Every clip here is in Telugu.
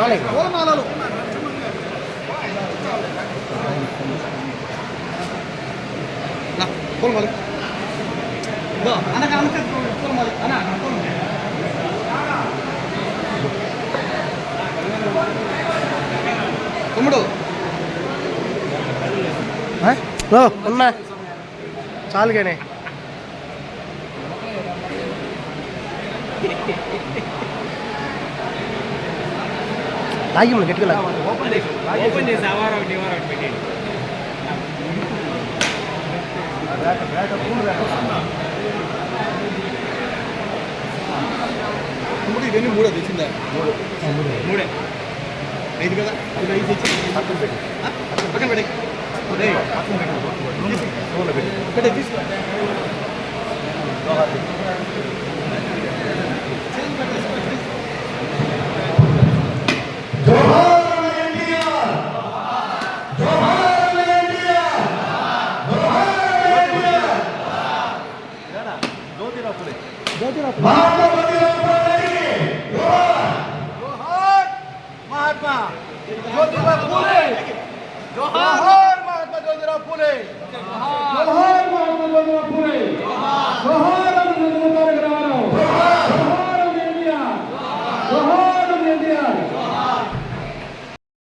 పూలమాలలు పూలమాలి అనక పూలమాలి తమ్ముడు ఉన్నా చాలుగానే లాగి గట్టిగా ఓపెన్ చేసి అవారం ఒకటి పెట్టండి. తమ్ముడు ఇవన్నీ మూడో తెచ్చిందా? మూడే 5 కదా? ఇది 5 తెచ్చి పక్కన పెట్టే పెట్టే తీసుకో. महात्मा ज्योतिराव फुले जोहार महात्मा ज्योतिराव फुले जोहार महात्मा ज्योतिराव फुले जोहार रवींद्रनाथ रामाराव जोहार इंडिया जोहार इंडिया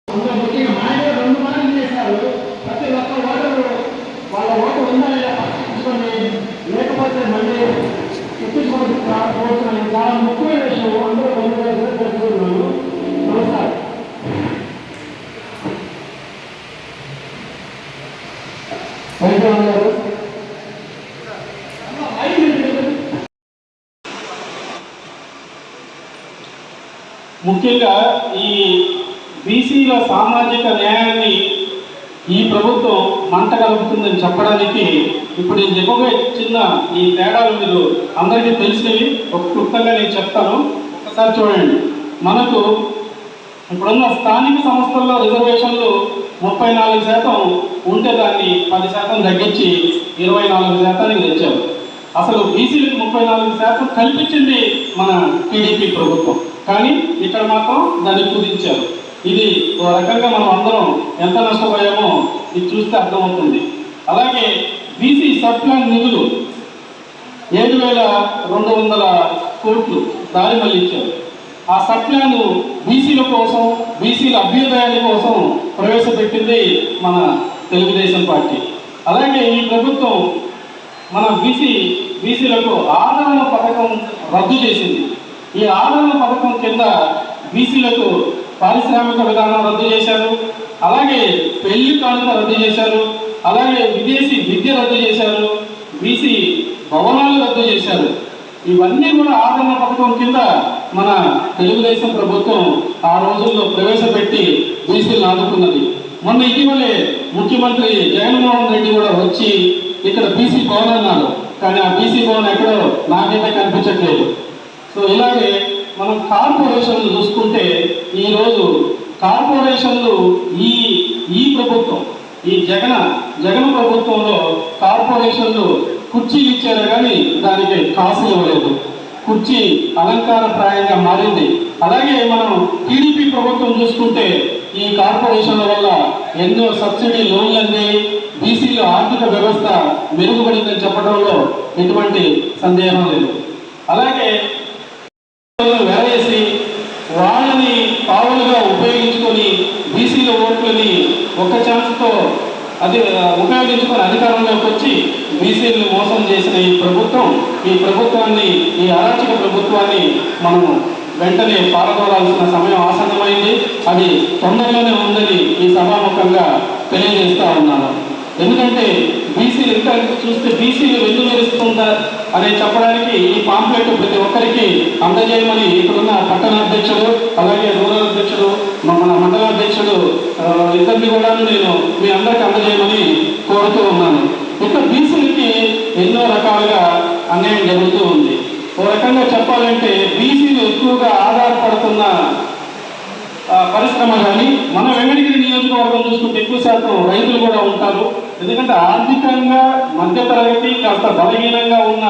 అందరికీ ఆయన 2 మార్లు చేశారు. ప్రతి ఒక్క ఓటరు వాళ్ళ ఓటు ఉందా లేదా పరిశీలించుకొని లేకపోతే మళ్ళీ ఎత్తుకోవడం చాలా ముఖ్యమైన విషయం. అందరూ తెలుసుకున్నాను. నమస్కారం. ముఖ్యంగా ఈ బీసీల సామాజిక న్యాయాన్ని ఈ ప్రభుత్వం మంట కలుపుతుందని చెప్పడానికి ఇప్పుడు నేను చెప్పబోయే చిన్న ఈ తేడాలు మీరు అందరికీ తెలిసినవి ఒక క్లుప్తంగా నేను చెప్తాను. ఒకసారి చూడండి. మనకు ఇప్పుడున్న స్థానిక సంస్థల్లో రిజర్వేషన్లు 34% ఉంటే దాన్ని 10% తగ్గించి 24% తెచ్చారు. అసలు బీసీలకు 34% కల్పించింది మన టీడీపీ ప్రభుత్వం. కానీ ఇక్కడ మాత్రం దాన్ని కుదించారు. ఇది ఓ రకంగా మనం అందరం ఎంత నష్టపోయామో ఇది చూస్తే అర్థమవుతుంది. అలాగే బీసీ సబ్ ప్లాన్ నిధులు 7,200 కోట్లు దారి మళ్ళించారు. ఆ సబ్ ప్లాన్ బీసీల కోసం, బీసీల అభ్యుదయాల కోసం ప్రవేశపెట్టింది మన తెలుగుదేశం పార్టీ. అలాగే ఈ ప్రభుత్వం మన బీసీలకు ఆదరణ పథకం రద్దు చేసింది. ఈ ఆదరణ పథకం కింద బీసీలకు పారిశ్రామిక విధానం రద్దు చేశారు. అలాగే పెళ్లి కానుక రద్దు చేశారు. అలాగే విదేశీ విద్య రద్దు చేశారు. బీసీ భవనాలు రద్దు చేశారు. ఇవన్నీ కూడా ఆదరణ పథకం కింద మన తెలుగుదేశం ప్రభుత్వం ఆ రోజుల్లో ప్రవేశపెట్టి బీసీలను ఆదుకున్నది. మొన్న ఇటీవలే ముఖ్యమంత్రి జగన్మోహన్ రెడ్డి కూడా వచ్చి ఇక్కడ బీసీ భవన్ అన్నారు. కానీ ఆ బీసీ భవన్ ఎక్కడో నాకైతే కనిపించట్లేదు. సో ఇలాగే మనం కార్పొరేషన్లు చూసుకుంటే ఈరోజు కార్పొరేషన్లు ఈ ప్రభుత్వం ఈ జగన్ ప్రభుత్వంలో కార్పొరేషన్లు కుర్చీలు ఇచ్చారు కానీ దానికి కాసులు ఇవ్వలేదు. కుర్చీ అలంకారప్రాయంగా మారింది. అలాగే మనం టీడీపీ ప్రభుత్వం చూసుకుంటే ఈ కార్పొరేషన్ల వల్ల ఎన్నో సబ్సిడీ లోన్లు అందాయి. బీసీల ఆర్థిక వ్యవస్థ మెరుగుపడిందని చెప్పడంలో ఎటువంటి సందేహం లేదు. అలాగే వేరేసి వాళ్ళని పావులుగా ఉపయోగించుకొని బీసీల ఓట్లని ఒక్క ఛాన్స్తో ఉపయోగించుకొని అధికారంలోకి వచ్చి బీసీలను మోసం చేసిన ఈ ప్రభుత్వాన్ని ఈ అరాచక ప్రభుత్వాన్ని మనము వెంటనే పారదోలాల్సిన సమయం ఆసన్నమైంది. అది తొందరలోనే ఉందని ఈ సభాముఖంగా తెలియజేస్తా ఉన్నాను. ఎందుకంటే బీసీలు ఇంకా చూస్తే బీసీలు వెన్నుమెరుస్తుందా అని చెప్పడానికి ఈ పాంప్లెట్ ప్రతి ఒక్కరికి అందజేయమని ఇక్కడున్న పట్టణ అధ్యక్షుడు అలాగే రూరల్ అధ్యక్షుడు మన మండల అధ్యక్షుడు ఇద్దరిని కూడా నేను మీ అందరికి అందజేయమని కోరుతూ ఉన్నాను. ఇక్కడ బీసీలకి ఎన్నో రకాలుగా అన్యాయం జరుగుతూ ఉంది. ఓ రకంగా చెప్పాలంటే బీసీలు ఎక్కువగా ఆధారపడుతున్న పరిశ్రమ కానీ మన వెంకటగిరి నియోజకవర్గం చూసుకుంటే ఎక్కువ శాతం రైతులు కూడా ఉంటారు. ఎందుకంటే ఆర్థికంగా మధ్యతరగతి కాస్త బలహీనంగా ఉన్న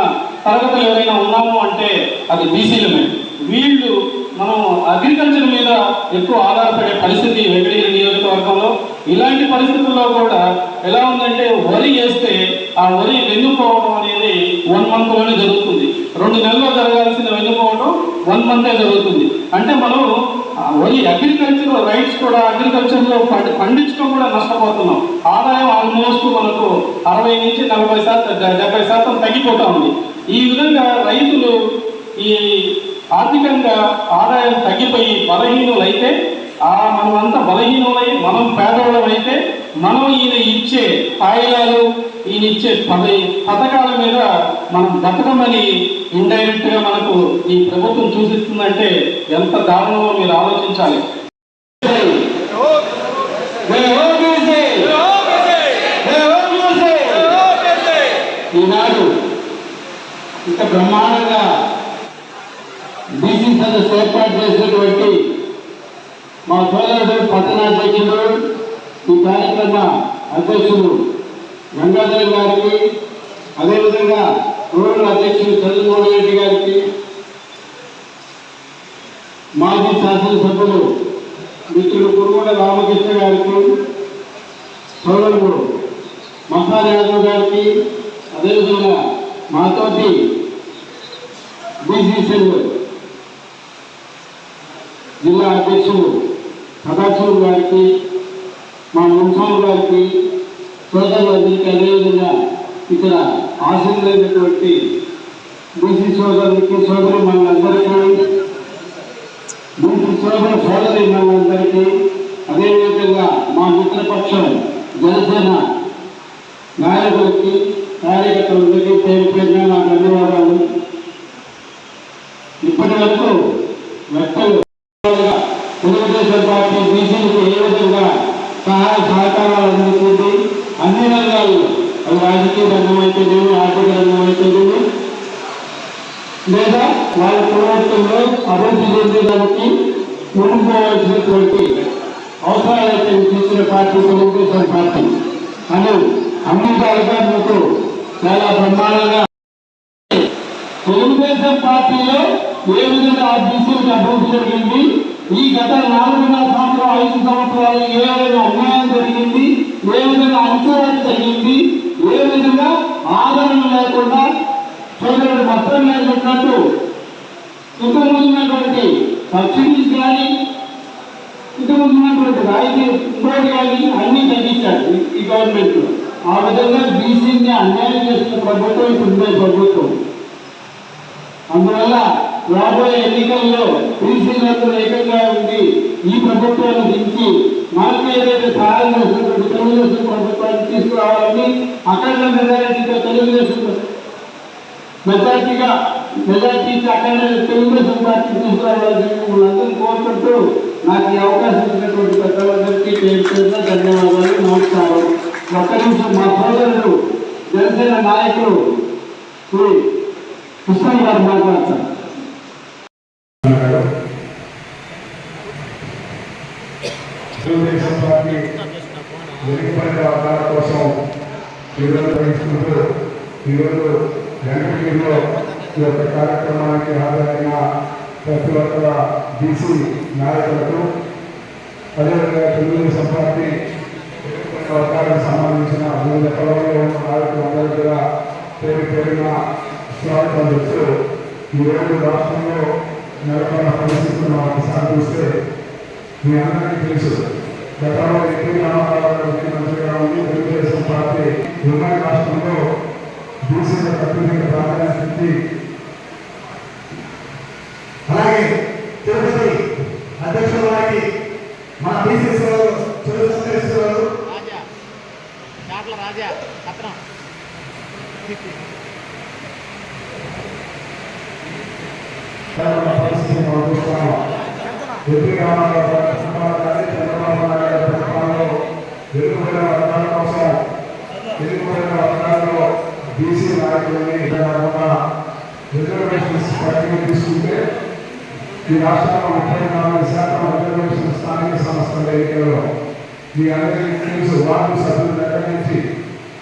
తరగతులు ఎవరైనా ఉన్నాము అంటే అది బీసీలమే. వీళ్ళు మనం అగ్రికల్చర్ మీద ఎక్కువ ఆధారపడే పరిస్థితి వెంకటగిరి నియోజకవర్గంలో. ఇలాంటి పరిస్థితుల్లో కూడా ఎలా ఉందంటే వరి వేస్తే ఆ వరి వెన్నుపోవడం అనేది 1 monthలోనే జరుగుతుంది. 2 నెలల్లో జరగాల్సిన వెన్నుపోవడం 1 month జరుగుతుంది. అంటే మనం వరి అగ్రికల్చర్ రైట్స్ కూడా అగ్రికల్చర్లో పండించడం కూడా నష్టపోతున్నాం. ఆదాయం ఆల్మోస్ట్ మనకు 60 నుంచి 70% తగ్గిపోతా ఉంది. ఈ విధంగా రైతులు ఈ ఆర్థికంగా ఆదాయం తగ్గిపోయి బలహీనులైతే మనమంతా బలహీనులై మనం పేదవాళ్ళమైతే మనం ఈయన ఇచ్చే తాయిలాలు ఈయన ఇచ్చే పథకాల మీద మనం బతకమని ఇండైరెక్ట్గా మనకు ఈ ప్రభుత్వం సూచిస్తుందంటే ఎంత దారుణమో మీరు ఆలోచించాలి. ఈనాడు ఇంత బ్రహ్మాండంగా బీసీ సదస్సు ఏర్పాటు చేసినటువంటి మా సోదరుడు పట్టణాధ్యక్షుడు ఈ కార్యక్రమ అధ్యక్షుడు గంగాధర్ గారికి, అదేవిధంగా రూరల్ అధ్యక్షుడు చంద్రమోహన్ రెడ్డి గారికి, మాజీ శాసనసభ్యులు మిత్రుడు కురుగొండ రామకృష్ణ గారికి, సోదరుడు మస్తాన్ యాదవ్ గారికి, అదేవిధంగా మాతోటి బీసీ జిల్లా అధ్యక్షుడు సదాశివుడు గారికి, మా వంశాలు గారికి, సోదరులందరికీ, అదేవిధంగా ఇక్కడ ఆశీర్వైనటువంటి బీసీ సోదరులకి, సోదరు మనందరికీ, బీసీ సోదరి మనందరికీ, అదేవిధంగా మా మిత్రపక్షం జనసేన నాయకులకి, కార్యకర్తలందరికీ పేరు పేరున నా ధన్యవాదాలు. ఇప్పటి వరకు వ్యక్తులు తెలుగుదేశం పార్టీ బీసీలకు ఏ విధంగా సహాయ సహకారాలు అందించింది, అన్ని రంగాల్లో, అది రాజకీయ రంగం అయితేనేమి, ఆర్థిక రంగం అయితేనేమి, లేదా వాళ్ళ ప్రభుత్వంలో అభివృద్ధి చెందడానికి ముందుకోవాల్సినటువంటి అవసరాలైతే తీర్చిన పార్టీ తెలుగుదేశం పార్టీ అని అన్ని కార్యక్రమాలకు చాలా బ్రహ్మాండంగా తెలుగుదేశం పార్టీలో ఏ విధంగా బీసీలకు అభివృద్ధి జరిగింది, ఈ గత 4.5 సంవత్సరాలు 5 సంవత్సరాలు ఏ విధంగా అన్యాయం జరిగింది, ఏ విధంగా అంచనా జరిగింది, ఏ విధంగా ఆదరణ లేకుండా సోదరుడు మొత్తం లేకున్నట్టు ఇంతకుముందు ఉన్నటువంటి సబ్సిడీస్ కానీ, ఇంతకుముందు ఉన్నటువంటి రాయితీ ఇంకోటి కానీ అన్నీ తగ్గించారు ఈ గవర్నమెంట్. ఆ విధంగా బీసీని అన్యాయం చేస్తున్న ప్రభుత్వం ఇప్పుడు ప్రభుత్వం. అందువల్ల రాబోయే ఎన్నికల్లో బీసీలందరూ ఏకంగా ఉండి ఈ ప్రభుత్వాన్ని దించి మనకు ఏదైతే సహాయం చేసినటువంటి తెలుగుదేశం ప్రభుత్వాన్ని తీసుకురావాలని, అఖండ మెజారిటీతో తెలుగుదేశం మెజారిటీ అఖండ తెలుగుదేశం పార్టీ తీసుకురావాలని మనందరూ కోరుకుంటూ నాకు ఈ అవకాశం ఇచ్చినటువంటి పెద్దలందరికీ పేరు ధన్యవాదాలు, నమస్కారం. ఒక్క నిమిషం మా సోదరుడు జనసేన నాయకులు శ్రీ కృష్ణ గారు మాట్లాడతారు. తెలుగుదేశం పార్టీ వెనుకబడిన వర్గాల కోసం ఈరోజు వహిస్తుంటూ ఈరోజు వెంకటగిరిలో ఈ యొక్క కార్యక్రమానికి హాజరైన ప్రతి ఒక్క బీసీ నాయకులకు, అదేవిధంగా తెలుగుదేశం పార్టీ వెనుకబడిన వర్గాలకు సంబంధించిన వివిధ పదవుల్లో ఉన్న నాయకులందరూ కూడా పేరు పేరున స్వాగతం చెప్తూ ఈరోజు రాష్ట్రంలో నెలకొన్న పరిస్థితులను ఒకసారి చూస్తే మీ అందరికీ తెలుసు. గతంలో ఎన్టీ రామారావు ముఖ్యమంత్రిగా ఉంది తెలుగుదేశం పార్టీ ఉమ్మడి రాష్ట్రంలో బీసీల ప్రతినిధి ప్రాధాన్యత. అలాగే తిరుపతి అధ్యక్షుల వారికి మన బీసీ సోదరులు రాజా పరిస్థితి మనం చూస్తున్నాం. ఎన్టీ రామారావు కానీ చంద్రబాబు నాయుడు ప్రభుత్వంలో వెనుకబడిన వర్గాల కోసం, వెనుకబడిన వర్గాల్లో బీసీ నాయకులని రిజర్వేషన్స్ పట్టిక తీసుకుంటే ఈ రాష్ట్రంలో 34% రిజర్వేషన్ స్థానిక సంస్థల ఎన్నికల్లో మీ అందరికీ తెలుసు. వార్డు సభ్యుల దగ్గర నుంచి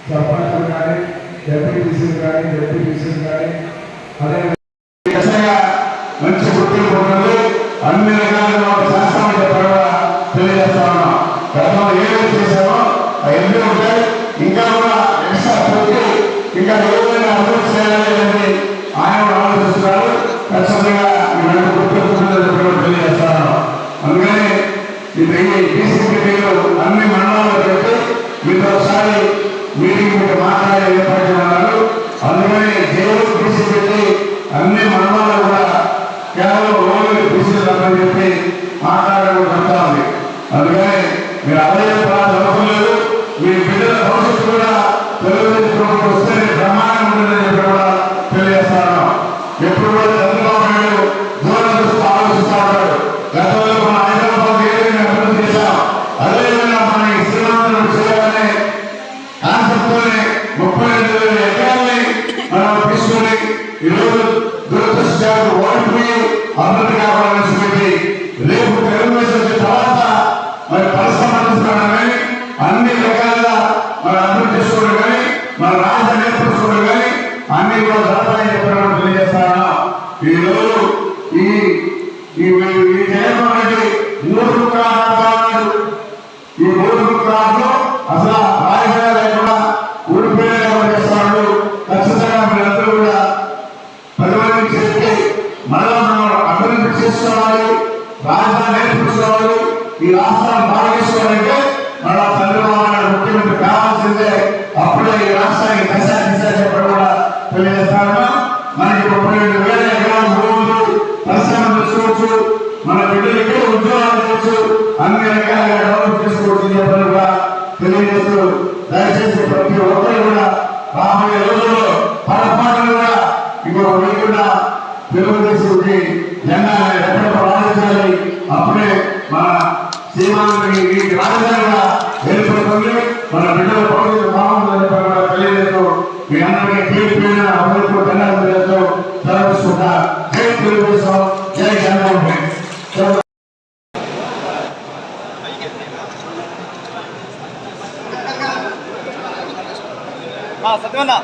సర్పంచులు కానీ, ఎంపీటీసీలు కానీ, జడ్పీటీసీలు కానీ, అదే మంచి వృత్తులు పొందాలి. అన్ని రకాలుగా చేస్తామని చెప్పడం కూడా తెలియజేస్తా ఉన్నాం. గతంలో ఏమేమి చేశామో అవన్నీ ఉంటాయి. ఇంకా కూడా ఎక్స్ట్రా పెట్టి ఇంకా ఏమైనా అభివృద్ధి చేయాలి అనేది ఆయన ఆలోచిస్తున్నారు. ఖచ్చితంగా మేము గుర్తుపెట్టుకుంటుందని చెప్పడం తెలియజేస్తాను. అందుకని ఇది బీసీ మీటింగ్లు అన్ని మండలాల్లో పెట్టి మీతో ఒకసారి మీటింగ్ పెట్టి మాట్లాడే ఏర్పాటు ఉన్నారు. అందుకని జైలు బీసీ పెట్టి అన్ని మండలాలు కూడా కేవలం ఓన్లీ బీసీ తప్పని చెప్పి మాట్లాడడం జరుగుతూ ఉంది. అందుకని మీరు అదే అవసరం లేదు. మీ బిడ్డల భవిష్యత్తు కూడా తెలుగుదేశం ప్రభుత్వం వస్తే బ్రహ్మాండం ఉంటుందని చెప్పి కూడా తెలియజేస్తాను. ఎప్పుడు కూడా చంద్రబాబు నాయుడు దూరం చూస్తూ ఆలోచిస్తూ ఉంటాడు. గతంలో మన హైదరాబాద్ ఏదైనా అభివృద్ధి చేశాం, అదేవిధంగా మన ఈ శ్రీమంతులు చేయాలనే కాన్సెప్ట్తోనే 32,000 ఎకరాలని మనం తీసుకుని ఈరోజు దురదృష్టం ఓడిపోయి అభివృద్ధి కావాలని పెట్టి రేపు తెలుగుదేశం వచ్చిన తర్వాత మరి పరిశ్రమలు కానీ అన్ని రకాలుగా మన అభివృద్ధి చేసుకోవడం కానీ మన రాజధాని ఏర్పరచుకోవడం కానీ అన్ని కూడా జరపాలని చెప్పడం తెలియజేస్తాను. ఈరోజు ఈ జగన్మోహన్ రెడ్డి 3 ముక్కలు ఈ 3 ముక్కలు అసలు రాజధాని లేకుండా ఊడిపోయేలా చేస్తున్నాడు. ఖచ్చితంగా మీరందరూ కూడా 10 మందికి చెప్పి మళ్ళా మనం అభివృద్ధి చేసుకోవాలి, రాజధాని ఏర్పరచుకోవాలి, ఈ రాష్ట్రాన్ని బాగా చేసుకోవాలంటే మన చంద్రబాబు నాయుడు ముఖ్యమంత్రి కావాల్సిందే. అప్పుడే ఈ రాష్ట్రానికి దశ చెప్పడం కూడా తెలియజేస్తాను. మనకి 32,000 ఎకరాల భూములు పరిశ్రమలు తెచ్చుకోవచ్చు, మన బిడ్డలకి ఉద్యోగాలు తెచ్చు, అన్ని రకాలుగా డెవలప్ చేసుకోవచ్చు చెప్పని కూడా తెలియజేస్తూ దయచేసి ప్రతి ఒక్కరు కూడా రాబోయే రోజుల్లో పొరపాటు కూడా ఇంకొక లేకుండా తెలుగుదేశంకి జెండా ఎక్కడో రాయించాలి. అప్పుడే మన సీమానికి ఈ రాజధాని కూడా ఏర్పడుతుంది. మన బిడ్డల భవిష్యత్తు బాగుంటుందని కూడా తెలియజేస్తూ మీ అందరికీ పేరుపైన అభివృద్ధి ధన్యవాదాలతో సెలవుకుంటా. జై తెలుగుదేశం, జై జగన్మోహన్ రెడ్డి. సత్యవన్న